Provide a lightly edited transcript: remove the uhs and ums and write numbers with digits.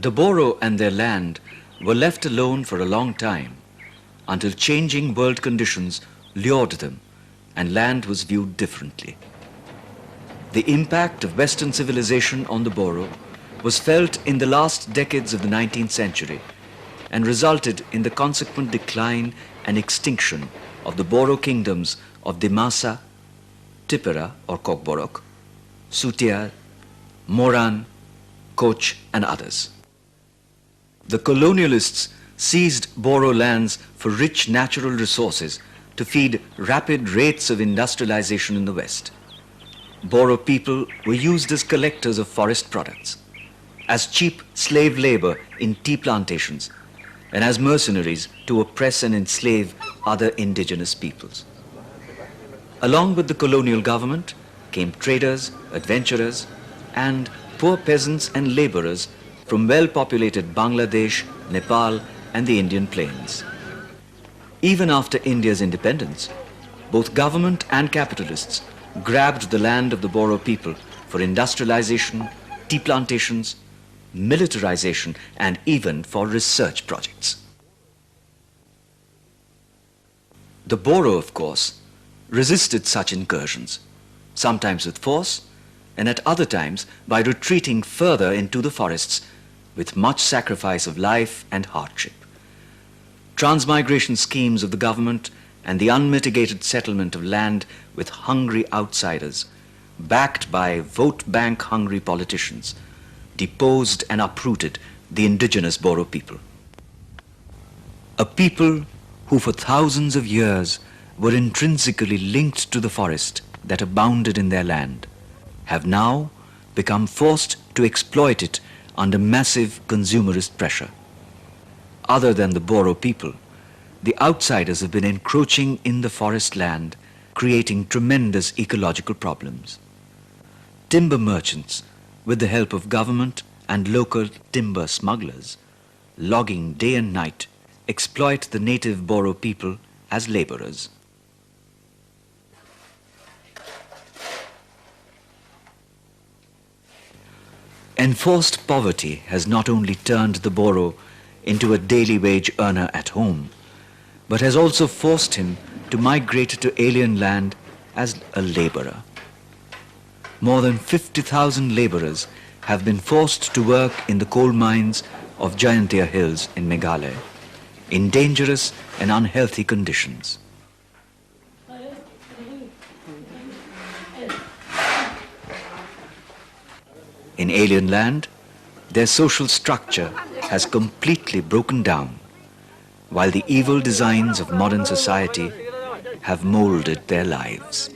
The Boro and their land were left alone for a long time until changing world conditions lured them and land was viewed differently. The impact of Western civilization on the Boro was felt in the last decades of the 19th century and resulted in the consequent decline and extinction of the Boro kingdoms of Dimasa, Tipura or Kokborok, Sutiar, Moran, Koch and others. The colonialists seized Boro lands for rich natural resources to feed rapid rates of industrialization in the West. Boro people were used as collectors of forest products, as cheap slave labor in tea plantations, and as mercenaries to oppress and enslave other indigenous peoples. Along with the colonial government came traders, adventurers, and poor peasants and laborers from well-populated Bangladesh, Nepal, and the Indian plains. Even after India's independence, both government and capitalists grabbed the land of the Boro people for industrialization, tea plantations, militarization, and even for research projects. The Boro, of course, resisted such incursions, sometimes with force, and at other times by retreating further into the forests with much sacrifice of life and hardship. Transmigration schemes of the government and the unmitigated settlement of land with hungry outsiders, backed by vote bank hungry politicians, deposed and uprooted the indigenous Boro people. A people who for thousands of years were intrinsically linked to the forest that abounded in their land, have now become forced to exploit it under massive consumerist pressure. Other than the Boro people, the outsiders have been encroaching in the forest land, creating tremendous ecological problems. Timber merchants, with the help of government and local timber smugglers, logging day and night, exploit the native Boro people as laborers. Enforced poverty has not only turned the Boro into a daily wage earner at home, but has also forced him to migrate to alien land as a laborer. More than 50,000 laborers have been forced to work in the coal mines of Jayantia Hills in Meghalaya in dangerous and unhealthy conditions. In alien land, their social structure has completely broken down, while the evil designs of modern society have molded their lives.